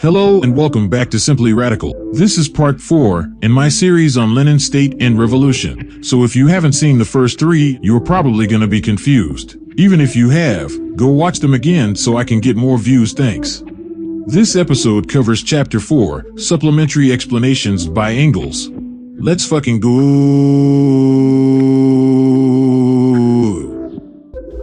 Hello and welcome back to Simply Radical. This is part 4 in my series on Lenin, State, and Revolution. So if you haven't seen the first 3, you're probably going to be confused. Even if you have, go watch them again so I can get more views, thanks. This episode covers Chapter 4, Supplementary Explanations by Engels. Let's fucking go.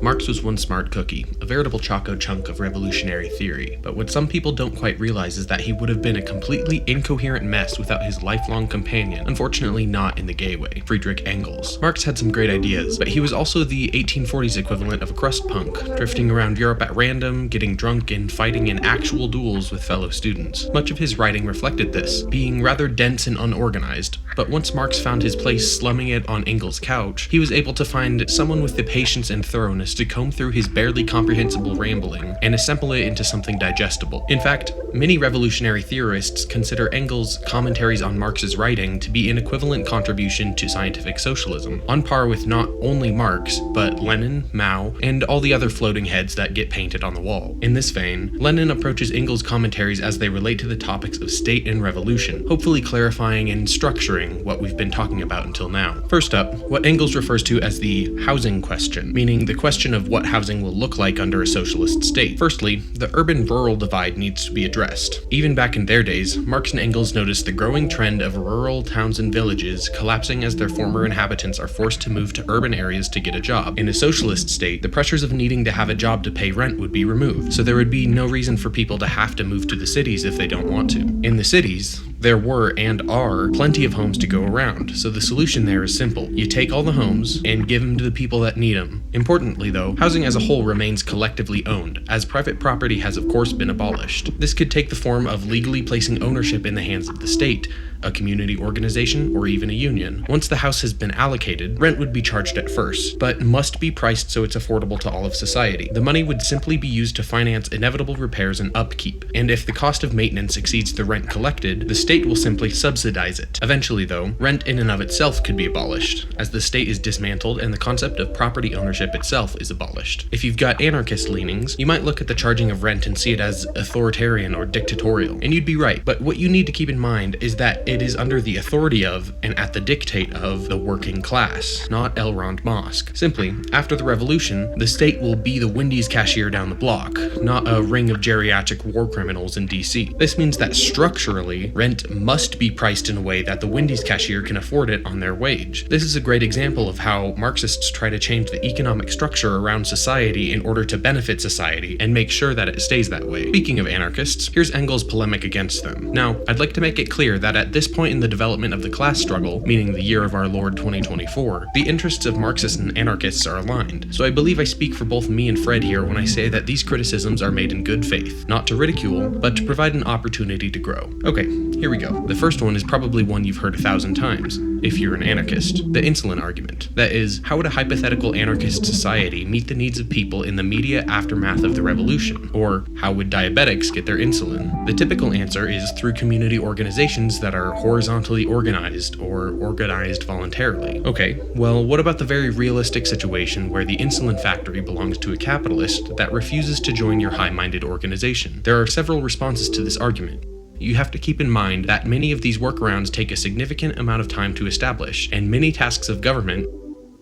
Marx was one smart cookie, a veritable choco chunk of revolutionary theory, but what some people don't quite realize is that he would have been a completely incoherent mess without his lifelong companion, unfortunately not in the gay way, Friedrich Engels. Marx had some great ideas, but he was also the 1840s equivalent of a crust punk, drifting around Europe at random, getting drunk, and fighting in actual duels with fellow students. Much of his writing reflected this, being rather dense and unorganized, but once Marx found his place slumming it on Engels' couch, he was able to find someone with the patience and thoroughness to comb through his barely comprehensible rambling and assemble it into something digestible. In fact, many revolutionary theorists consider Engels' commentaries on Marx's writing to be an equivalent contribution to scientific socialism, on par with not only Marx, but Lenin, Mao, and all the other floating heads that get painted on the wall. In this vein, Lenin approaches Engels' commentaries as they relate to the topics of state and revolution, hopefully clarifying and structuring what we've been talking about until now. First up, what Engels refers to as the housing question, meaning the question of what housing will look like under a socialist state. Firstly, the urban-rural divide needs to be addressed. Even back in their days, Marx and Engels noticed the growing trend of rural towns and villages collapsing as their former inhabitants are forced to move to urban areas to get a job. In a socialist state, the pressures of needing to have a job to pay rent would be removed, so there would be no reason for people to have to move to the cities if they don't want to. In the cities, there were and are plenty of homes to go around, so the solution there is simple. You take all the homes and give them to the people that need them. Importantly though, housing as a whole remains collectively owned, as private property has of course been abolished. This could take the form of legally placing ownership in the hands of the state, a community organization, or even a union. Once the house has been allocated, rent would be charged at first, but must be priced so it's affordable to all of society. The money would simply be used to finance inevitable repairs and upkeep, and if the cost of maintenance exceeds the rent collected, the state will simply subsidize it. Eventually though, rent in and of itself could be abolished, as the state is dismantled and the concept of property ownership itself is abolished. If you've got anarchist leanings, you might look at the charging of rent and see it as authoritarian or dictatorial, and you'd be right, but what you need to keep in mind is that it is under the authority of and at the dictate of the working class, not L. Ron Mosk. Simply, after the revolution, the state will be the Wendy's cashier down the block, not a ring of geriatric war criminals in DC. This means that structurally, rent must be priced in a way that the Wendy's cashier can afford it on their wage. This is a great example of how Marxists try to change the economic structure around society in order to benefit society and make sure that it stays that way. Speaking of anarchists, here's Engels' polemic against them. Now, I'd like to make it clear that at this point in the development of the class struggle, meaning the year of our Lord 2024, the interests of Marxists and anarchists are aligned. So I believe I speak for both me and Fred here when I say that these criticisms are made in good faith, not to ridicule, but to provide an opportunity to grow. Okay, here we go. The first one is probably one you've heard 1,000 times, if you're an anarchist. The insulin argument. That is, how would a hypothetical anarchist society meet the needs of people in the immediate aftermath of the revolution? Or, how would diabetics get their insulin? The typical answer is through community organizations that are horizontally organized or organized voluntarily. Okay, well, what about the very realistic situation where the insulin factory belongs to a capitalist that refuses to join your high-minded organization? There are several responses to this argument. You have to keep in mind that many of these workarounds take a significant amount of time to establish, and many tasks of government,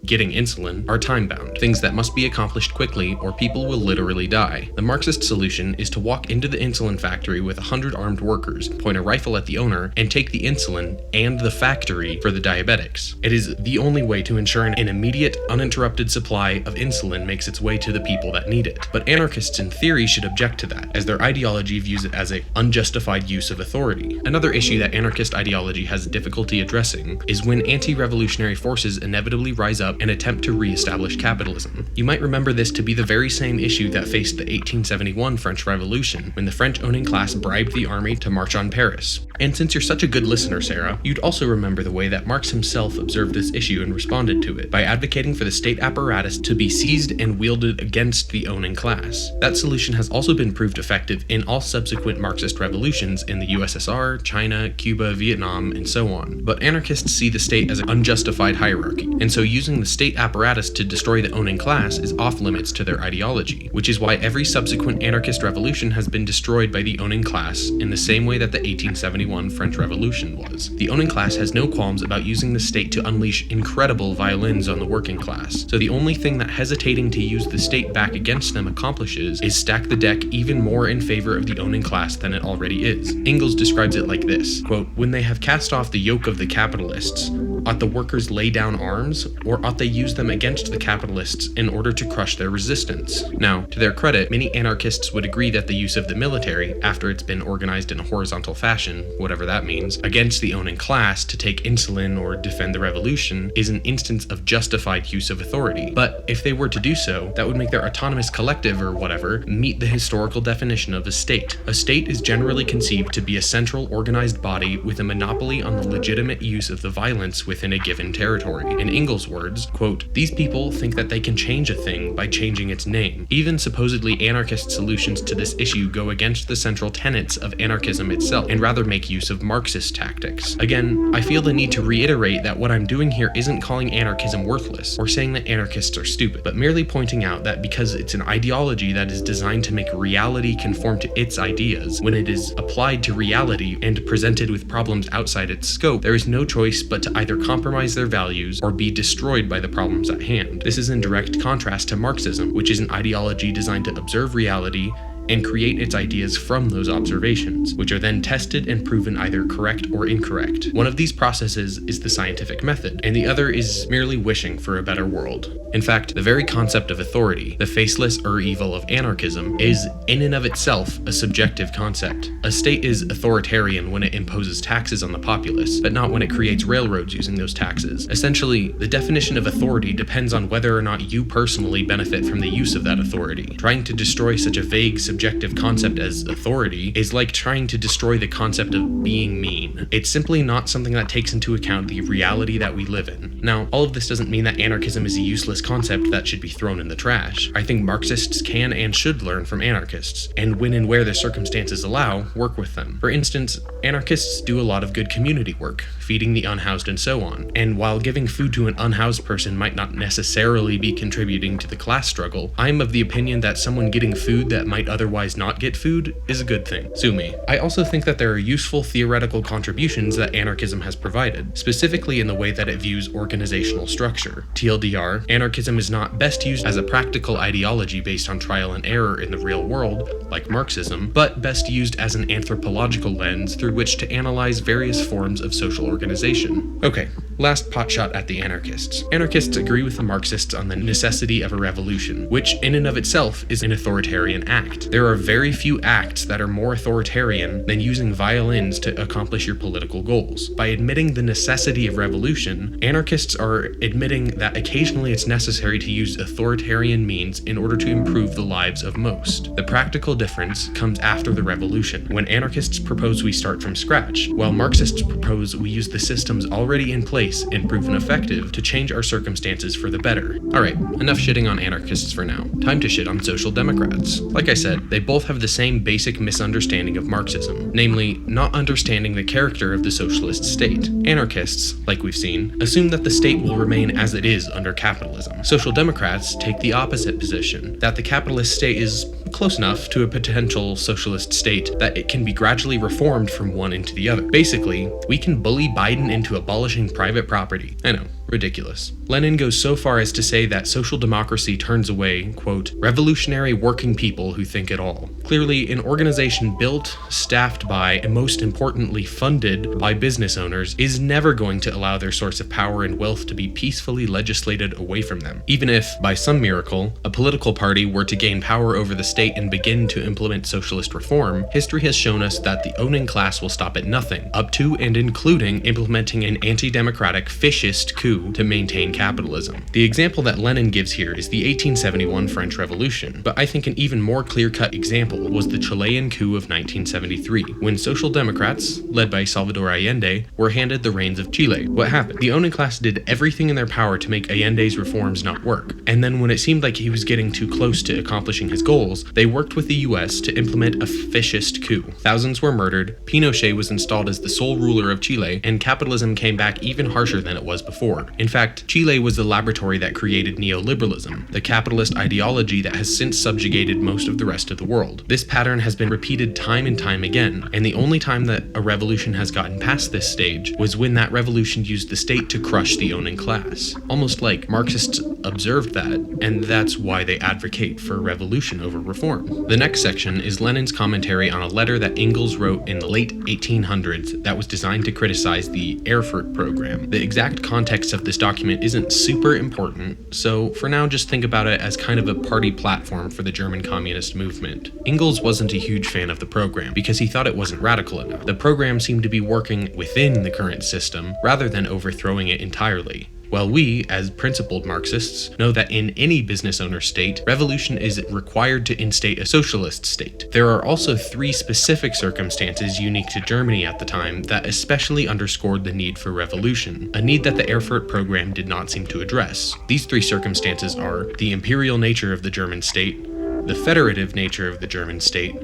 getting insulin, are time-bound, things that must be accomplished quickly or people will literally die. The Marxist solution is to walk into the insulin factory with 100 armed workers, point a rifle at the owner, and take the insulin and the factory for the diabetics. It is the only way to ensure an immediate, uninterrupted supply of insulin makes its way to the people that need it. But anarchists in theory should object to that, as their ideology views it as an unjustified use of authority. Another issue that anarchist ideology has difficulty addressing is when anti-revolutionary forces inevitably rise up and attempt to re-establish capitalism. You might remember this to be the very same issue that faced the 1871 French Revolution, when the French owning class bribed the army to march on Paris. And since you're such a good listener, Sarah, you'd also remember the way that Marx himself observed this issue and responded to it by advocating for the state apparatus to be seized and wielded against the owning class. That solution has also been proved effective in all subsequent Marxist revolutions in the USSR, China, Cuba, Vietnam, and so on. But anarchists see the state as an unjustified hierarchy, and so using the state apparatus to destroy the owning class is off limits to their ideology, which is why every subsequent anarchist revolution has been destroyed by the owning class in the same way that the 1871 French Revolution was. The owning class has no qualms about using the state to unleash incredible violins on the working class, so the only thing that hesitating to use the state back against them accomplishes is stack the deck even more in favor of the owning class than it already is. Engels describes it like this, quote, "When they have cast off the yoke of the capitalists, ought the workers lay down arms, or ought they use them against the capitalists in order to crush their resistance?" Now, to their credit, many anarchists would agree that the use of the military, after it's been organized in a horizontal fashion, whatever that means, against the owning class to take insulin or defend the revolution, is an instance of justified use of authority. But if they were to do so, that would make their autonomous collective or whatever meet the historical definition of a state. A state is generally conceived to be a central organized body with a monopoly on the legitimate use of the violence within a given territory. In Engels' words, quote, "These people think that they can change a thing by changing its name. Even supposedly anarchist solutions to this issue go against the central tenets of anarchism itself and rather make use of Marxist tactics." Again, I feel the need to reiterate that what I'm doing here isn't calling anarchism worthless or saying that anarchists are stupid, but merely pointing out that because it's an ideology that is designed to make reality conform to its ideas, when it is applied to reality and presented with problems outside its scope, there is no choice but to either compromise their values or be destroyed by the problems at hand. This is in direct contrast to Marxism, which is an ideology designed to observe reality and create its ideas from those observations, which are then tested and proven either correct or incorrect. One of these processes is the scientific method, and the other is merely wishing for a better world. In fact, the very concept of authority, the faceless evil of anarchism, is in and of itself a subjective concept. A state is authoritarian when it imposes taxes on the populace, but not when it creates railroads using those taxes. Essentially, the definition of authority depends on whether or not you personally benefit from the use of that authority. Trying to destroy such a vague subjective concept as authority is like trying to destroy the concept of being mean. It's simply not something that takes into account the reality that we live in. Now, all of this doesn't mean that anarchism is a useless concept that should be thrown in the trash. I think Marxists can and should learn from anarchists, and when and where the circumstances allow, work with them. For instance, anarchists do a lot of good community work, feeding the unhoused and so on. And while giving food to an unhoused person might not necessarily be contributing to the class struggle, I'm of the opinion that someone getting food that might otherwise not get food is a good thing. Sue me. I also think that there are useful theoretical contributions that anarchism has provided, specifically in the way that it views organizational structure. TLDR, anarchism is not best used as a practical ideology based on trial and error in the real world, like Marxism, but best used as an anthropological lens through which to analyze various forms of social organization. Okay, last potshot at the anarchists. Anarchists agree with the Marxists on the necessity of a revolution, which in and of itself is an authoritarian act. There are very few acts that are more authoritarian than using violins to accomplish your political goals. By admitting the necessity of revolution, anarchists are admitting that occasionally it's necessary to use authoritarian means in order to improve the lives of most. The practical difference comes after the revolution, when anarchists propose we start from scratch, while Marxists propose we use the systems already in place and proven effective to change our circumstances for the better. Alright, enough shitting on anarchists for now. Time to shit on social democrats. Like I said, they both have the same basic misunderstanding of Marxism, namely, not understanding the character of the socialist state. Anarchists, like we've seen, assume that the state will remain as it is under capitalism. Social democrats take the opposite position, that the capitalist state is close enough to a potential socialist state that it can be gradually reformed from one into the other. Basically, we can bully Biden into abolishing private property. I know, ridiculous. Lenin goes so far as to say that social democracy turns away, quote, revolutionary working people who think it all. Clearly, an organization built, staffed by, and most importantly funded by business owners is never going to allow their source of power and wealth to be peacefully legislated away from them. Even if, by some miracle, a political party were to gain power over the state and begin to implement socialist reform, history has shown us that the owning class will stop at nothing, up to and including implementing an anti-democratic fascist coup coup to maintain capitalism. The example that Lenin gives here is the 1871 French Revolution, but I think an even more clear-cut example was the Chilean coup of 1973, when Social Democrats, led by Salvador Allende, were handed the reins of Chile. What happened? The owning class did everything in their power to make Allende's reforms not work, and then when it seemed like he was getting too close to accomplishing his goals, they worked with the US to implement a fascist coup. Thousands were murdered, Pinochet was installed as the sole ruler of Chile, and capitalism came back even harsher than it was before. In fact, Chile was the laboratory that created neoliberalism, the capitalist ideology that has since subjugated most of the rest of the world. This pattern has been repeated time and time again, and the only time that a revolution has gotten past this stage was when that revolution used the state to crush the owning class. Almost like Marxists observed that, and that's why they advocate for revolution over reform. The next section is Lenin's commentary on a letter that Engels wrote in the late 1800s that was designed to criticize the Erfurt program. The exact context of this document isn't super important, so for now just think about it as kind of a party platform for the German communist movement. Engels wasn't a huge fan of the program because he thought it wasn't radical enough. The program seemed to be working within the current system rather than overthrowing it entirely. While we, as principled Marxists, know that in any business owner state, revolution is required to instate a socialist state. There are also three specific circumstances unique to Germany at the time that especially underscored the need for revolution, a need that the Erfurt program did not seem to address. These three circumstances are the imperial nature of the German state, the federative nature of the German state,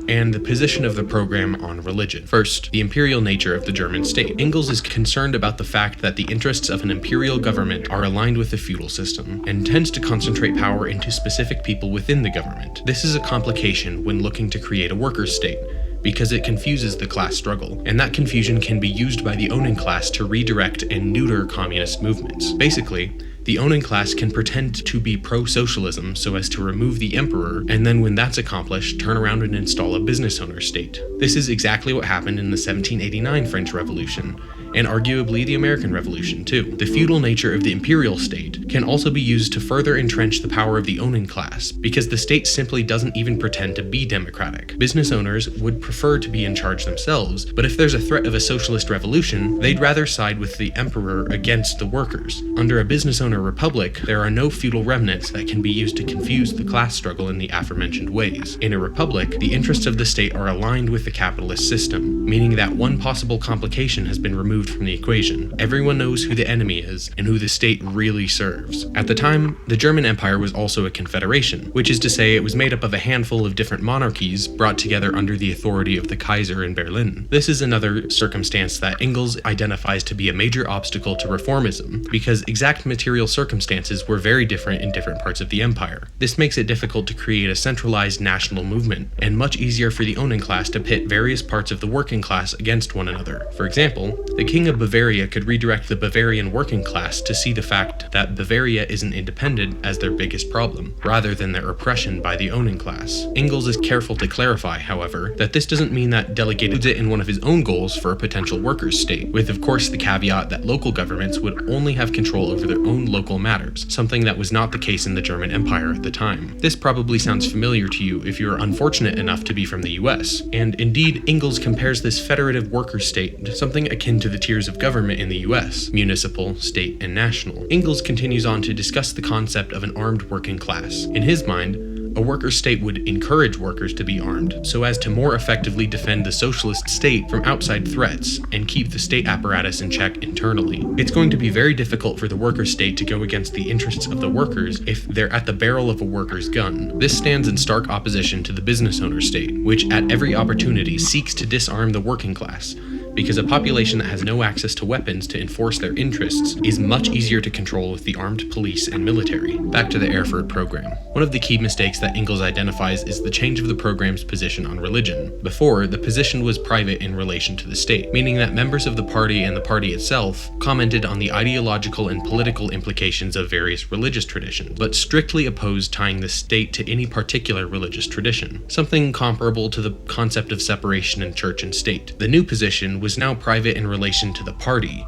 and the position of the program on religion. First, the imperial nature of the German state. Engels is concerned about the fact that the interests of an imperial government are aligned with the feudal system, and tends to concentrate power into specific people within the government. This is a complication when looking to create a workers' state, because it confuses the class struggle, and that confusion can be used by the owning class to redirect and neuter communist movements. Basically, the owning class can pretend to be pro-socialism so as to remove the emperor, and then when that's accomplished, turn around and install a business owner state. This is exactly what happened in the 1789 French Revolution, and arguably the American Revolution too. The feudal nature of the imperial state can also be used to further entrench the power of the owning class, because the state simply doesn't even pretend to be democratic. Business owners would prefer to be in charge themselves, but if there's a threat of a socialist revolution, they'd rather side with the emperor against the workers. Under a business owner republic, there are no feudal remnants that can be used to confuse the class struggle in the aforementioned ways. In a republic, the interests of the state are aligned with the capitalist system, meaning that one possible complication has been removed from the equation. Everyone knows who the enemy is and who the state really serves. At the time, the German Empire was also a confederation, which is to say it was made up of a handful of different monarchies brought together under the authority of the Kaiser in Berlin. This is another circumstance that Engels identifies to be a major obstacle to reformism, because exact material circumstances were very different in different parts of the empire. This makes it difficult to create a centralized national movement, and much easier for the owning class to pit various parts of the working class against one another. For example, the King of Bavaria could redirect the Bavarian working class to see the fact that Bavaria isn't independent as their biggest problem, rather than their oppression by the owning class. Engels is careful to clarify, however, that this doesn't mean that delegated it in one of his own goals for a potential workers' state, with of course the caveat that local governments would only have control over their own local matters, something that was not the case in the German Empire at the time. This probably sounds familiar to you if you are unfortunate enough to be from the US, and indeed Engels compares this federative workers' state to something akin to the tiers of government in the US, municipal, state, and national. Engels continues on to discuss the concept of an armed working class. In his mind, a worker state would encourage workers to be armed so as to more effectively defend the socialist state from outside threats and keep the state apparatus in check internally. It's going to be very difficult for the worker state to go against the interests of the workers if they're at the barrel of a worker's gun. This stands in stark opposition to the business owner state, which at every opportunity seeks to disarm the working class, because a population that has no access to weapons to enforce their interests is much easier to control with the armed police and military. Back to the Erfurt program. One of the key mistakes that Engels identifies is the change of the program's position on religion. Before, the position was private in relation to the state, meaning that members of the party and the party itself commented on the ideological and political implications of various religious traditions, but strictly opposed tying the state to any particular religious tradition, something comparable to the concept of separation in church and state. The new position was now private in relation to the party,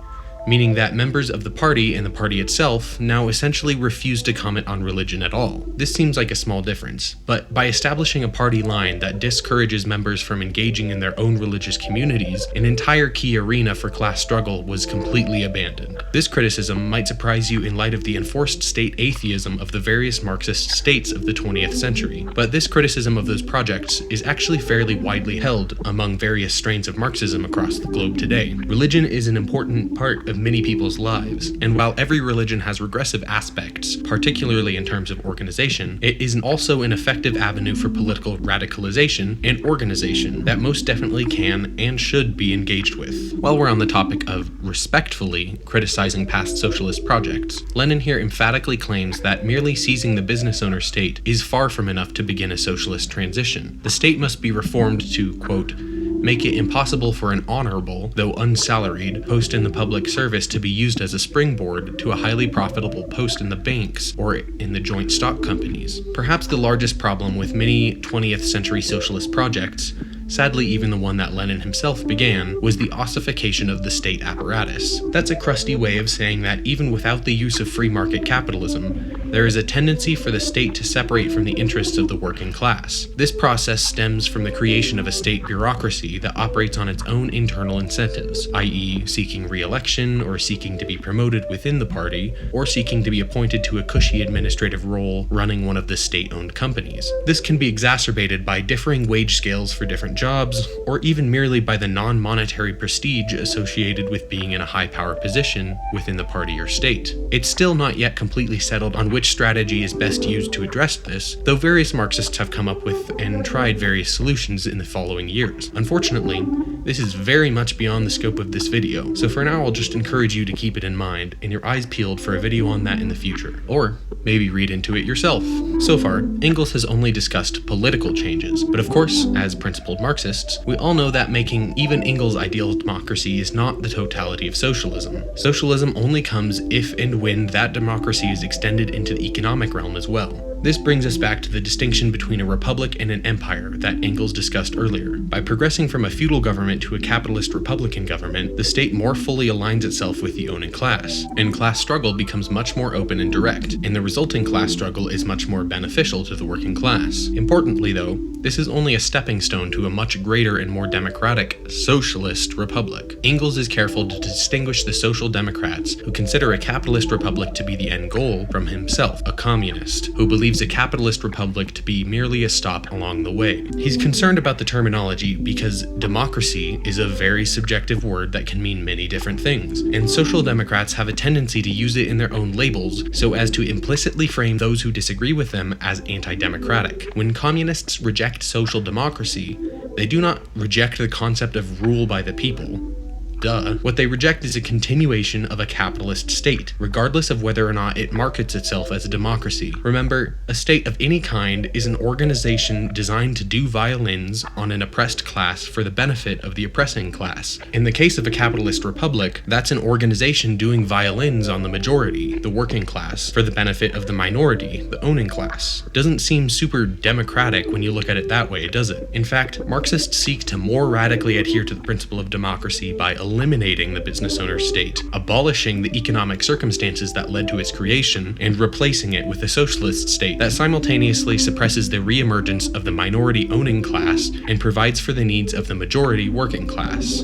meaning that members of the party and the party itself now essentially refuse to comment on religion at all. This seems like a small difference, but by establishing a party line that discourages members from engaging in their own religious communities, an entire key arena for class struggle was completely abandoned. This criticism might surprise you in light of the enforced state atheism of the various Marxist states of the 20th century, but this criticism of those projects is actually fairly widely held among various strains of Marxism across the globe today. Religion is an important part of many people's lives, and while every religion has regressive aspects, particularly in terms of organization, it is also an effective avenue for political radicalization and organization that most definitely can and should be engaged with. While we're on the topic of respectfully criticizing past socialist projects, Lenin here emphatically claims that merely seizing the business owner state is far from enough to begin a socialist transition. The state must be reformed to, quote, make it impossible for an honorable, though unsalaried, post in the public service to be used as a springboard to a highly profitable post in the banks or in the joint stock companies. Perhaps the largest problem with many 20th century socialist projects, sadly even the one that Lenin himself began, was the ossification of the state apparatus. That's a crusty way of saying that even without the use of free market capitalism, there is a tendency for the state to separate from the interests of the working class. This process stems from the creation of a state bureaucracy that operates on its own internal incentives, i.e. seeking re-election or seeking to be promoted within the party, or seeking to be appointed to a cushy administrative role running one of the state-owned companies. This can be exacerbated by differing wage scales for different jobs, or even merely by the non-monetary prestige associated with being in a high-power position within the party or state. It's still not yet completely settled on which strategy is best used to address this, though various Marxists have come up with and tried various solutions in the following years. Unfortunately, this is very much beyond the scope of this video, so for now I'll just encourage you to keep it in mind and your eyes peeled for a video on that in the future, or maybe read into it yourself. So far, Engels has only discussed political changes, but of course, as principled Marxists, we all know that making even Engels' ideal democracy is not the totality of socialism. Socialism only comes if and when that democracy is extended into the economic realm as well. This brings us back to the distinction between a republic and an empire that Engels discussed earlier. By progressing from a feudal government to a capitalist republican government, the state more fully aligns itself with the owning class, and class struggle becomes much more open and direct, and the resulting class struggle is much more beneficial to the working class. Importantly though, this is only a stepping stone to a much greater and more democratic socialist republic. Engels is careful to distinguish the social democrats who consider a capitalist republic to be the end goal from himself, a communist, who believes a capitalist republic to be merely a stop along the way. He's concerned about the terminology because democracy is a very subjective word that can mean many different things, and social democrats have a tendency to use it in their own labels so as to implicitly frame those who disagree with them as anti-democratic. When communists reject social democracy, they do not reject the concept of rule by the people. Duh. What they reject is a continuation of a capitalist state, regardless of whether or not it markets itself as a democracy. Remember, a state of any kind is an organization designed to do violins on an oppressed class for the benefit of the oppressing class. In the case of a capitalist republic, that's an organization doing violins on the majority, the working class, for the benefit of the minority, the owning class. Doesn't seem super democratic when you look at it that way, does it? In fact, Marxists seek to more radically adhere to the principle of democracy by eliminating the business owner state, abolishing the economic circumstances that led to its creation, and replacing it with a socialist state that simultaneously suppresses the reemergence of the minority owning class and provides for the needs of the majority working class.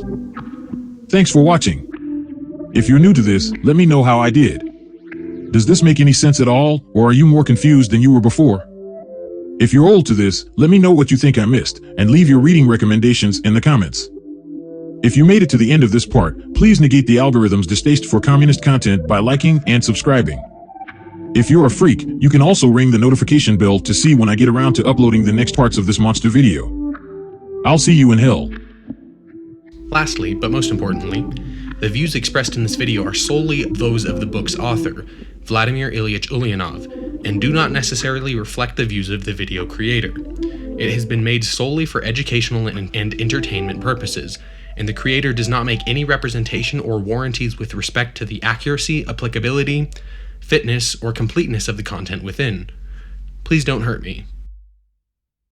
Thanks for watching. If you're new to this, let me know how I did. Does this make any sense at all, or are you more confused than you were before? If you're old to this, let me know what you think I missed, and leave your reading recommendations in the comments. If you made it to the end of this part, please negate the algorithm's distaste for communist content by liking and subscribing. If you're a freak, you can also ring the notification bell to see when I get around to uploading the next parts of this monster video. I'll see you in hell. Lastly, but most importantly, the views expressed in this video are solely those of the book's author, Vladimir Ilyich Ulyanov, and do not necessarily reflect the views of the video creator. It has been made solely for educational and entertainment purposes, and the creator does not make any representation or warranties with respect to the accuracy, applicability, fitness, or completeness of the content within. Please don't hurt me.